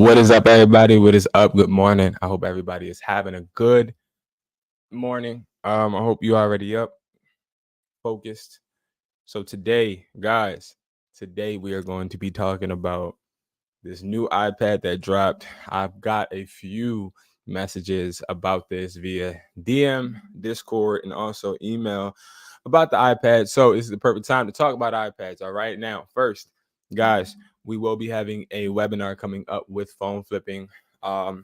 What is up, everybody? What is up? Good morning. I hope everybody is having a good morning. I hope you already up, focused. So today, guys, today we are going to be talking about this new iPad that dropped. I've got a few messages about this via DM, Discord, and also email about the iPad. So this is the perfect time to talk about iPads. All right. Now, first, guys, we will be having a webinar coming up with phone flipping. I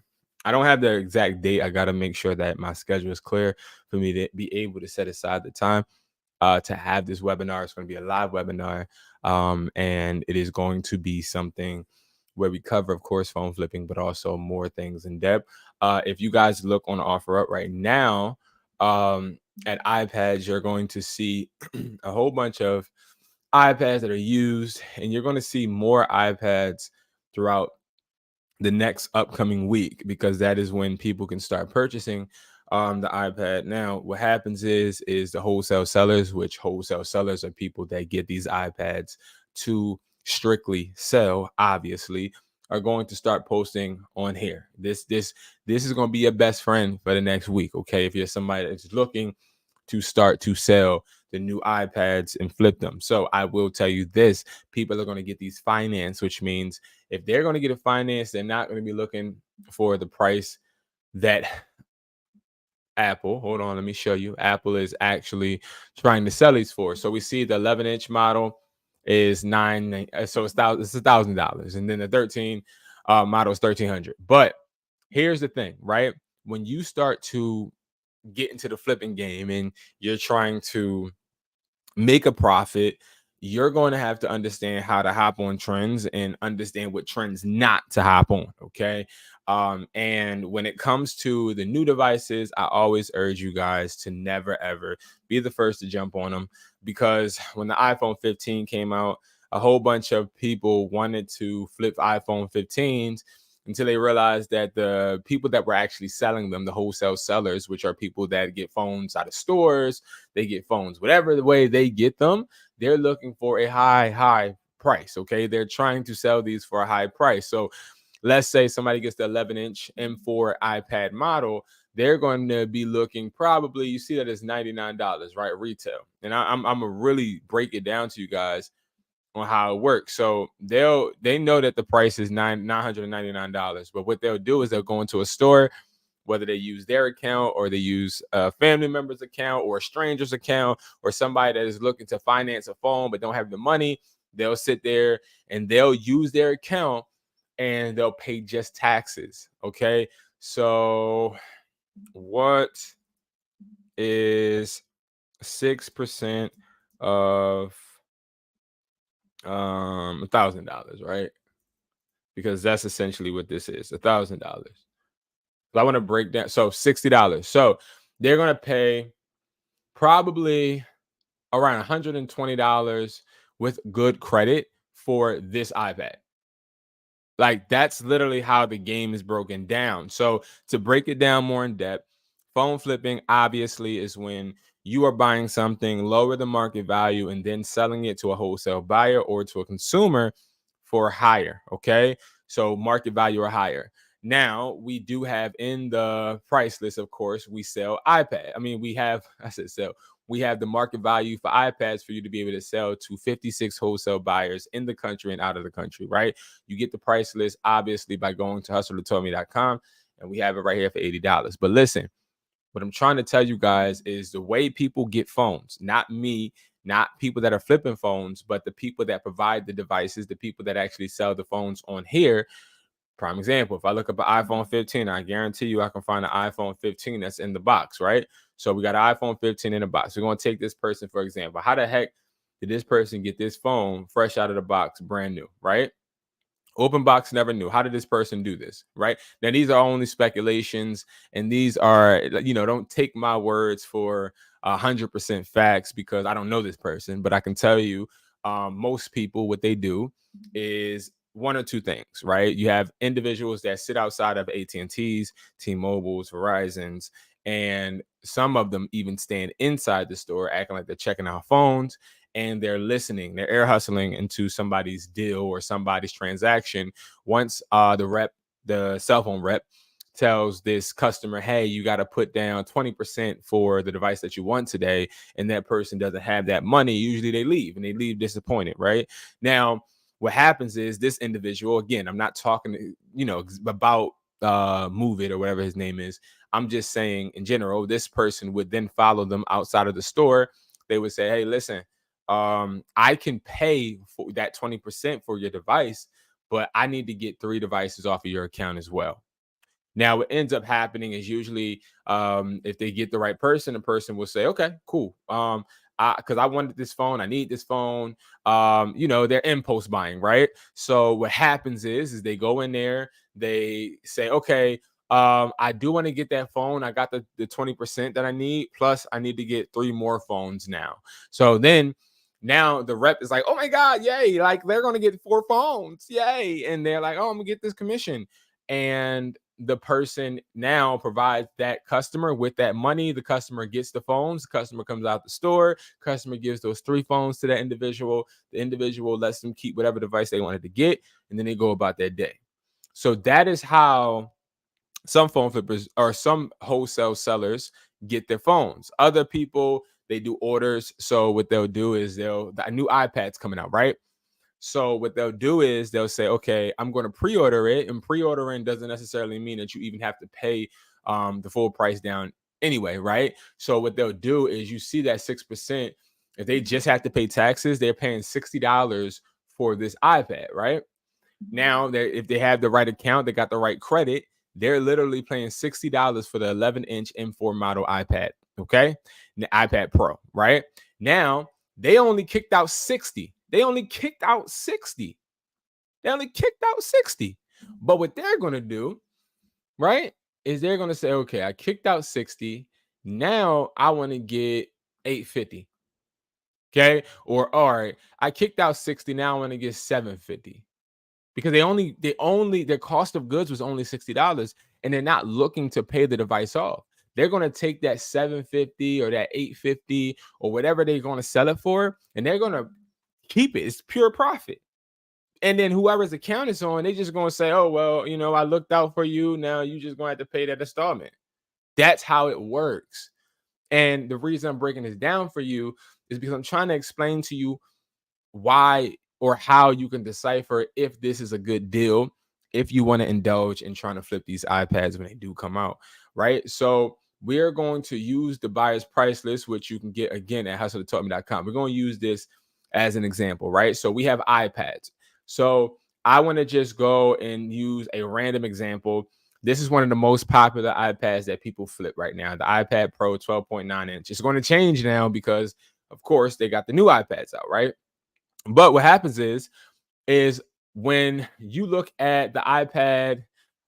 don't have the exact date. I got to make sure that my schedule is clear for me to be able to set aside the time to have this webinar. It's going to be a live webinar, and it is going to be something where we cover, of course, phone flipping, but also more things in depth. If you guys look on OfferUp right now at iPads, you're going to see a whole bunch of iPads that are used, and you're going to see more iPads throughout the next upcoming week, because that is when people can start purchasing the iPad. Now, what happens is the wholesale sellers, which wholesale sellers are people that get these iPads to strictly sell, obviously, are going to start posting on here. This is going to be your best friend for the next week. Okay, if you're somebody that's looking to start to sell the new iPads and flip them. So I will tell you this, people are going to get these financed, which means if they're going to get it financed, they're not going to be looking for the price that Apple, hold on, let me show you, Apple is actually trying to sell these for. So we see the 11-inch model is so it's $1,000, and then the 13 model is $1,300. But here's the thing, right? When you start to get into the flipping game and you're trying to make a profit, you're going to have to understand how to hop on trends and understand what trends not to hop on. Okay. And when it comes to the new devices, I always urge you guys to never ever be the first to jump on them, because when the iPhone 15 came out, a whole bunch of people wanted to flip iPhone 15s until they realized that the people that were actually selling them, the wholesale sellers, which are people that get phones out of stores, they get phones, whatever the way they get them, they're looking for a high price. Okay. They're trying to sell these for a high price. So let's say somebody gets the 11-inch M4 iPad model, they're going to be looking, probably, you see that it's $99, right? Retail. And I'm going to really break it down to you guys on how it works. So they know that the price is $999, but what they'll do is they'll go into a store, whether they use their account or they use a family member's account or a stranger's account or somebody that is looking to finance a phone but don't have the money. They'll sit there and they'll use their account and they'll pay just taxes. Okay, so what is 6% of $1,000, right? Because that's essentially what this is, $1,000. So I want to break down. So $60. So they're going to pay probably around $120 with good credit for this iPad. Like, that's literally how the game is broken down. So to break it down more in depth, phone flipping obviously is when you are buying something lower the market value and then selling it to a wholesale buyer or to a consumer for higher. Okay, so market value or higher. Now we do have in the price list, of course, we sell iPad. I mean, we have, I said sell. We have the market value for iPads for you to be able to sell to 56 wholesale buyers in the country and out of the country, right? You get the price list, obviously, by going to hustlertoldme.com, and we have it right here for $80. But listen, what I'm trying to tell you guys is the way people get phones, not me, not people that are flipping phones, but the people that provide the devices, the people that actually sell the phones on here. Prime example, if I look up an iPhone 15, I guarantee you I can find an iPhone 15 that's in the box, right? So we got an iPhone 15 in the box. We're going to take this person, for example. How the heck did this person get this phone fresh out of the box, brand new, right? Open box, never knew. How did this person do this, right? Now, these are only speculations, and these are, don't take my words for 100% facts, because I don't know this person, but I can tell you most people, what they do is one or two things, right? You have individuals that sit outside of AT&T's, T-Mobile's, Verizon's, and some of them even stand inside the store acting like they're checking out phones, and they're listening, they're ear hustling into somebody's deal or somebody's transaction. Once the rep the cell phone rep tells this customer, hey, you got to put down 20% for the device that you want today, and that person doesn't have that money, usually they leave, and they leave disappointed, right? Now, what happens is this individual, again, I'm not talking, about Move It or whatever his name is. I'm just saying in general, this person would then follow them outside of the store. They would say, hey, listen, I can pay for that 20% for your device, but I need to get 3 devices off of your account as well. Now, what ends up happening is usually, if they get the right person, the person will say, okay, cool. Because I wanted this phone, I need this phone. They're impulse buying, right? So what happens is they go in there, they say, okay, I do want to get that phone. I got the 20% that I need, plus I need to get 3 more phones now. So then now the rep is like, oh my God, yay, like they're gonna get 4 phones, yay. And they're like, oh, I'm gonna get this commission. And the person now provides that customer with that money. The customer gets the phones. The customer comes out the store. Customer gives those 3 phones to that individual. The individual lets them keep whatever device they wanted to get, and then they go about their day. So that is how some phone flippers or some wholesale sellers get their phones. Other people, they do orders. So what they'll do is the new iPad's coming out, right? So what they'll do is they'll say, okay, I'm going to pre-order it. And pre-ordering doesn't necessarily mean that you even have to pay the full price down anyway, right? So what they'll do is you see that 6%. If they just have to pay taxes, they're paying $60 for this iPad, right? Now, if they have the right account, they got the right credit, they're literally paying $60 for the 11-inch M4 model iPad, okay? And the iPad Pro, right? Now, they only kicked out 60. They only kicked out 60. But what they're going to do, right, is they're going to say, okay, I kicked out 60. Now I want to get 850. Okay? Or all right, I kicked out 60. Now I want to get 750. Because their cost of goods was only $60, and they're not looking to pay the device off. They're going to take that 750 or that 850 or whatever they're going to sell it for, and they're going to keep it. It's pure profit. And then whoever's account is on, they just going to say, oh, well, I looked out for you. Now you just going to have to pay that installment. That's how it works. And the reason I'm breaking this down for you is because I'm trying to explain to you why or how you can decipher if this is a good deal if you want to indulge in trying to flip these iPads when they do come out, right? So we're going to use the buyer's price list, which you can get again at hustletaught.me.com. We're going to use this as an example, right? So we have iPads. So I want to just go and use a random example. This is one of the most popular iPads that people flip right now, the iPad Pro 12.9 inch. It's going to change now because, of course, they got the new iPads out, right? But what happens is when you look at the iPad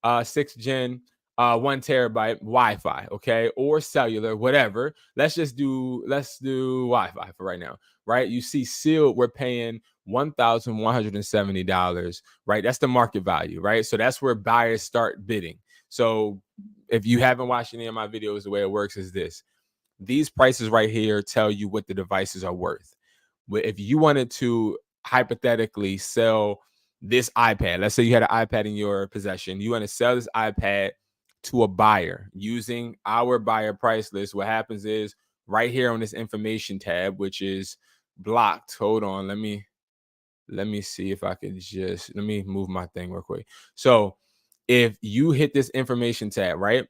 6th gen 1 terabyte Wi-Fi, okay, or cellular, whatever. Let's do Wi-Fi for right now, right? You see sealed, we're paying $1,170, right? That's the market value, right? So that's where buyers start bidding. So if you haven't watched any of my videos, the way it works is this. These prices right here tell you what the devices are worth. If you wanted to hypothetically sell this iPad, let's say you had an iPad in your possession, you want to sell this iPad to a buyer using our buyer price list. What happens is right here on this information tab, which is blocked. Hold on, let me see if I could let me move my thing real quick. So if you hit this information tab, right?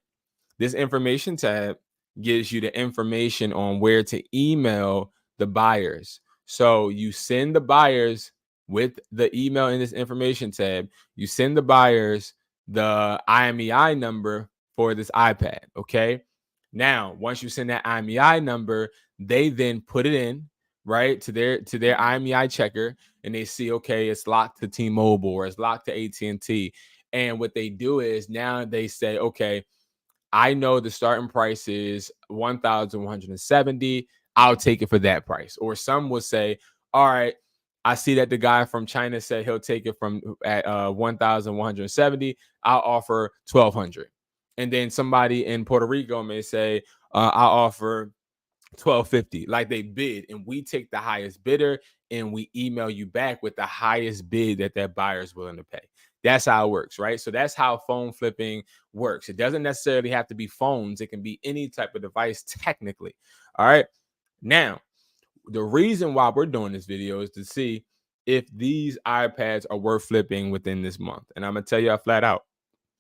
This information tab gives you the information on where to email the buyers. So you send the buyers with the email in this information tab. You send the buyers the IMEI number for this iPad. Okay. Now, once you send that IMEI number, they then put it in right to their IMEI checker, and they see, okay, it's locked to T-Mobile or it's locked to AT&T. And what they do is now they say, okay, I know the starting price is 1,170. I'll take it for that price. Or some will say, all right, I see that the guy from China said he'll take it from at 1,170. I'll offer 1,200. And then somebody in Puerto Rico may say, I'll offer 1,250. Like they bid, and we take the highest bidder, and we email you back with the highest bid that buyer is willing to pay. That's how it works, right? So that's how phone flipping works. It doesn't necessarily have to be phones. It can be any type of device technically. All right. Now, the reason why we're doing this video is to see if these iPads are worth flipping within this month. And I'm going to tell you flat out,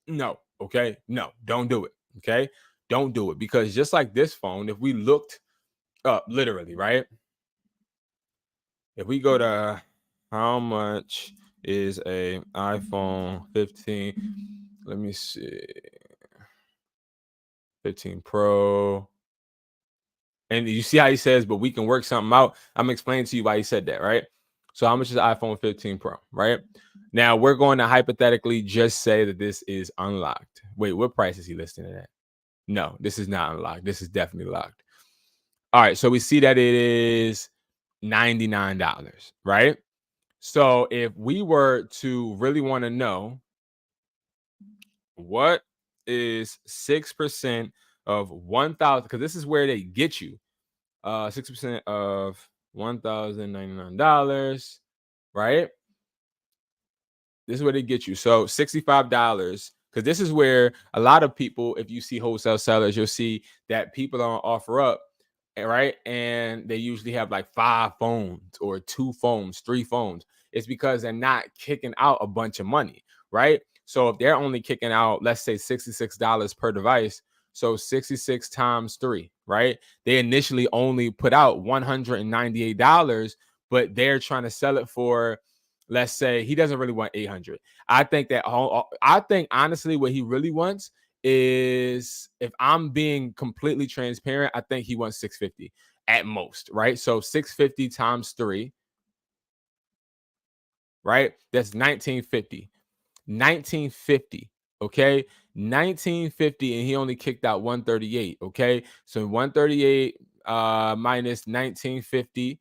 no. Okay. No, don't do it. Okay. Don't do it, because just like this phone, if we looked up literally, right? If we go to how much is a iPhone 15, let me see, 15 Pro. And you see how he says, but we can work something out. I'm explaining to you why he said that, right? So how much is the iPhone 15 Pro, right? Now we're going to hypothetically just say that this is unlocked. Wait, what price is he listing it at? No, this is not unlocked. This is definitely locked. All right, so we see that it is $99, right? So if we were to really want to know what is 6% of 1,000, because this is where they get you. 6% of $1,099, right? This is where they get you. So $65, because this is where a lot of people, if you see wholesale sellers, you'll see that people are on OfferUp, right? And they usually have like 5 phones or 2 phones, 3 phones. It's because they're not kicking out a bunch of money, right? So if they're only kicking out, let's say $66 per device, so 66 times 3, right? They initially only put out $198, but they're trying to sell it for, let's say he doesn't really want 800. I think honestly what he really wants is, if I'm being completely transparent, I think he wants 650 at most, right? So 650 times 3, right? That's 1950. 1950, okay? 1950, and he only kicked out 138, okay? So 138 minus 1950,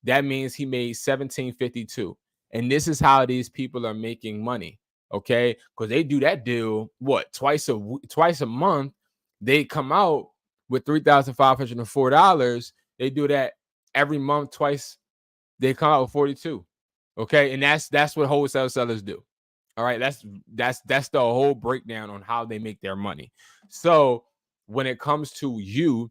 that means he made 1752. And this is how these people are making money, okay? Because they do that deal twice a month. They come out with $3,504. They do that every month twice. They come out with 42, okay? And that's what wholesale sellers do. All right, that's the whole breakdown on how they make their money. So when it comes to you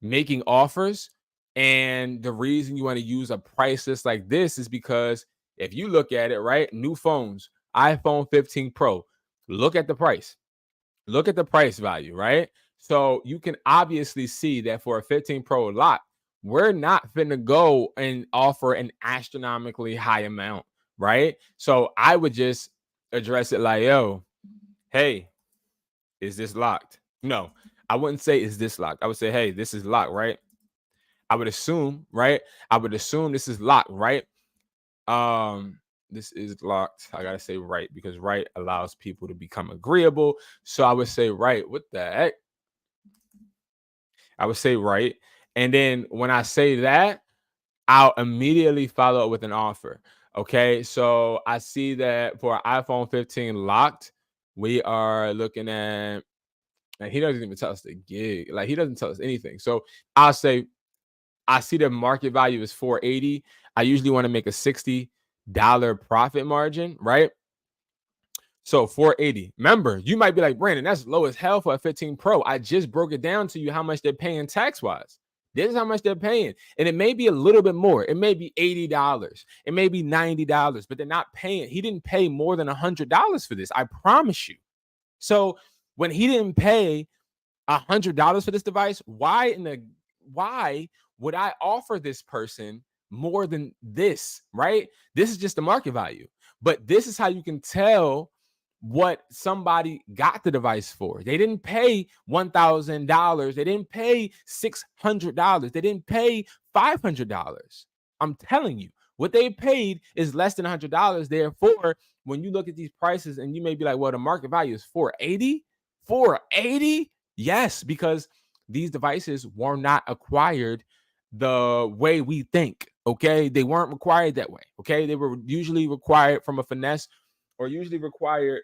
making offers, and the reason you want to use a price list like this is because if you look at it, right, new phones, iPhone 15 Pro, look at the price. Look at the price value, right? So you can obviously see that for a 15 Pro lot, we're not finna go and offer an astronomically high amount, right? So I would just address it like, yo, hey, is this locked? No, I wouldn't say is this locked. I would say, hey, this is locked, right? I would assume, right? I would assume this is locked, right? This is locked. I gotta say right, because right allows people to become agreeable. So I would say right. What the heck? I would say right. And then when I say that, I'll immediately follow up with an offer. Okay. So I see that for iPhone 15 locked, we are looking at, and he doesn't even tell us the gig. Like, he doesn't tell us anything. So I'll say, I see the market value is 480. I usually want to make a $60 profit margin, right? So 480. Remember, you might be like, Brandon, that's low as hell for a 15 Pro. I just broke it down to you how much they're paying tax-wise. This is how much they're paying. And it may be a little bit more. It may be $80. It may be $90, but they're not paying. He didn't pay more than $100 for this. I promise you. So when he didn't pay $100 for this device, why would I offer this person more than this, right? This is just the market value. But this is how you can tell what somebody got the device for. They didn't pay $1,000. They didn't pay $600. They didn't pay $500. I'm telling you, what they paid is less than $100. Therefore, when you look at these prices and you may be like, well, the market value is 480. 480? Yes, because these devices were not acquired the way we think. Okay, they weren't required that way. Okay, they were usually required from a finesse, or usually required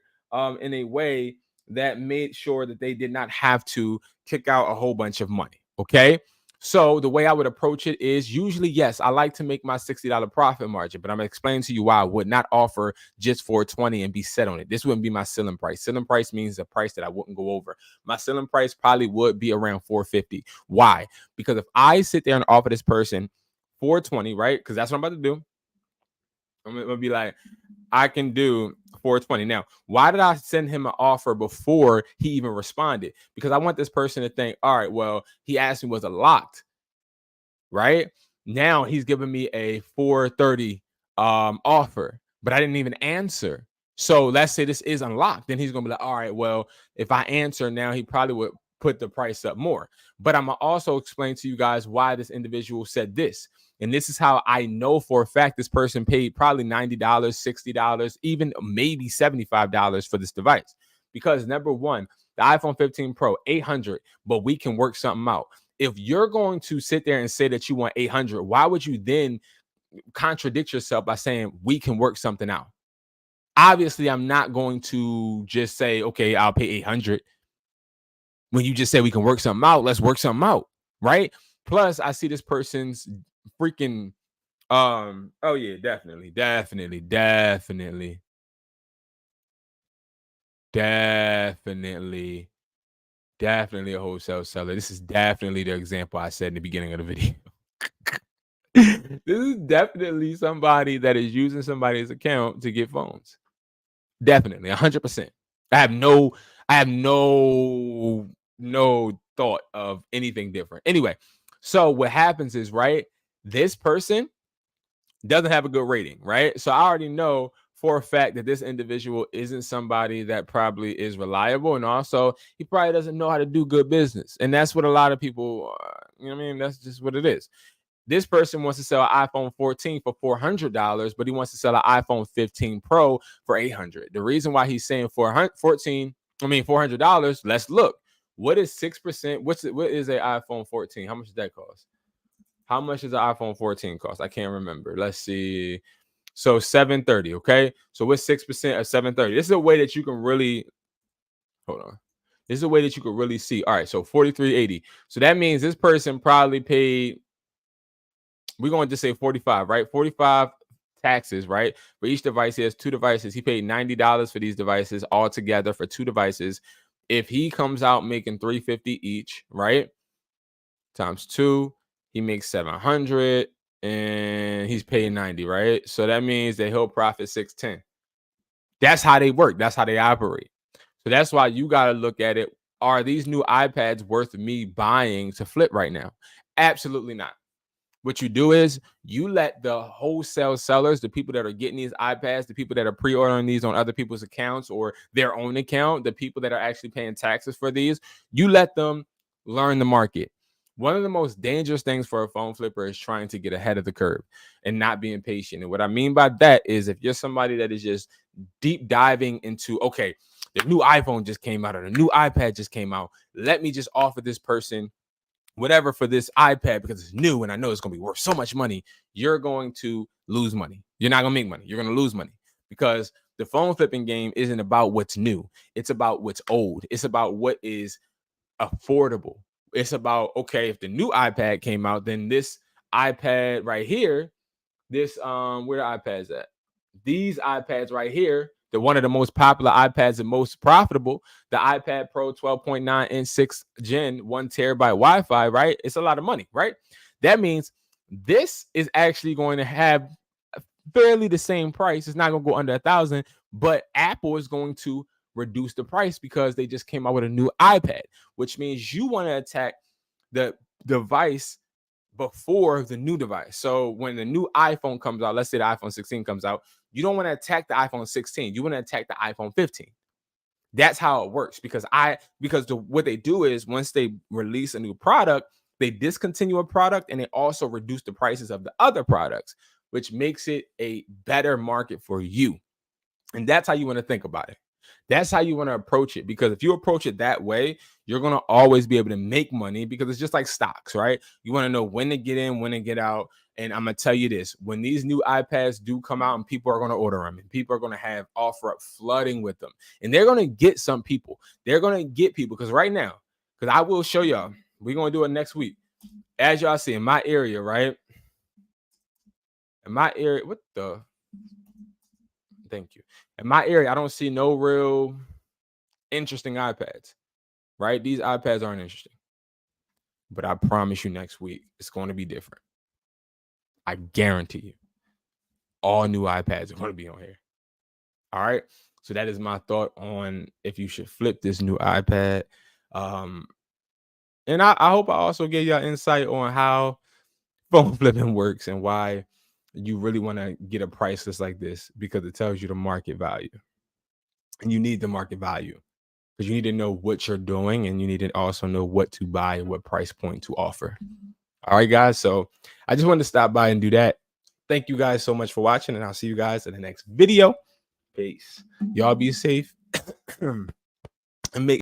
in a way that made sure that they did not have to kick out a whole bunch of money. Okay, So the way I would approach it is usually, yes, I like to make my $60 profit margin, but I'm gonna explain to you why I would not offer just $420 and be set on it. This wouldn't be my ceiling price. Ceiling price means the price that I wouldn't go over. My ceiling price probably would be around $450. Why? Because if I sit there and offer this person $420, right? Because that's what I'm about to do. I'm gonna be like, I can do $420. Now, why did I send him an offer before he even responded? Because I want this person to think, all right, well, he asked me, was it locked? Right now, he's giving me a 430 offer, but I didn't even answer. So let's say this is unlocked. Then he's gonna be like, all right, well, if I answer now, he probably would put the price up more. But I'm gonna also explain to you guys why this individual said this. And this is how I know for a fact this person paid probably $90, $60, even maybe $75 for this device. Because number one, the iPhone 15 Pro, 800, but we can work something out. If you're going to sit there and say that you want 800, why would you then contradict yourself by saying we can work something out? Obviously, I'm not going to just say, okay, I'll pay 800. When you just say we can work something out, let's work something out, right? Plus, I see this person's freaking oh yeah, definitely a wholesale seller. This is definitely the example I said in the beginning of the video. This is definitely somebody that is using somebody's account to get phones. Definitely 100%. I have no thought of anything different. Anyway, so what happens is, right, this person doesn't have a good rating, right? So I already know for a fact that this individual isn't somebody that probably is reliable, and also he probably doesn't know how to do good business. And that's what a lot of people, you know what I mean? That's just what it is. This person wants to sell an iPhone 14 for $400, but he wants to sell an iPhone 15 Pro for $800. The reason why he's saying $400, let's look. What is 6%? What is an iPhone 14? How much does that cost? How much does an iPhone 14 cost? I can't remember. Let's see. So $730. Okay. So what's 6% of $730? This is a way that you can really hold on. This is a way that you can really see. All right. So $43.80. So that means this person probably paid. We're going to just say 45, right? 45 taxes, right? For each device, he has two devices. He paid $90 for these devices all together for two devices. If he comes out making $350 each, right? Times two, he makes 700 and he's paying 90, right? So that means that he'll profit 610. That's how they work. That's how they operate. So that's why you got to look at it. Are these new iPads worth me buying to flip right now? Absolutely not. What you do is you let the wholesale sellers, the people that are getting these iPads, the people that are pre-ordering these on other people's accounts or their own account, the people that are actually paying taxes for these, you let them learn the market. One of the most dangerous things for a phone flipper is trying to get ahead of the curve and not being patient. And what I mean by that is if you're somebody that is just deep diving into, okay, the new iPhone just came out or the new iPad just came out, let me just offer this person whatever for this iPad because it's new and I know it's going to be worth so much money, you're going to lose money. You're not going to make money. You're going to lose money because the phone flipping game isn't about what's new. It's about what's old. It's about what is affordable. It's about, okay, if the new iPad came out, then this iPad right here, this, where the iPads at? These iPads right here, the one of the most popular iPads and most profitable, the iPad Pro 12.9 inch 6th gen 1 terabyte Wi-Fi, right? It's a lot of money, right? That means this is actually going to have fairly the same price. It's not going to go under 1,000, but Apple is going to reduce the price because they just came out with a new iPad, which means you want to attack the device before the new device. So when the new iPhone comes out, let's say the iPhone 16 comes out, you don't want to attack the iPhone 16. You want to attack the iPhone 15. That's how it works because what they do is once they release a new product, they discontinue a product and they also reduce the prices of the other products, which makes it a better market for you. And that's how you want to think about it. That's how you want to approach it, because if you approach it that way, you're going to always be able to make money because it's just like stocks, right? You want to know when to get in, when to get out. And I'm going to tell you this, when these new iPads do come out and people are going to order them and people are going to have offer up flooding with them and they're going to get some people, they're going to get people because right now, because I will show y'all, we're going to do it next week. as y'all see in my area, right? In my area, what the? Thank you. In my area, I don't see no real interesting iPads, right? These iPads aren't interesting. But I promise you next week, it's going to be different. I guarantee you. All new iPads are going to be on here. All right. So that is my thought on if you should flip this new iPad. And I hope I also gave y'all insight on how phone flipping works and why you really want to get a price list like this, because it tells you the market value. And you need the market value because you need to know what you're doing, and you need to also know what to buy and what price point to offer. All right, guys. So I just wanted to stop by and do that. Thank you guys so much for watching, and I'll see you guys in the next video. Peace. Y'all be safe and make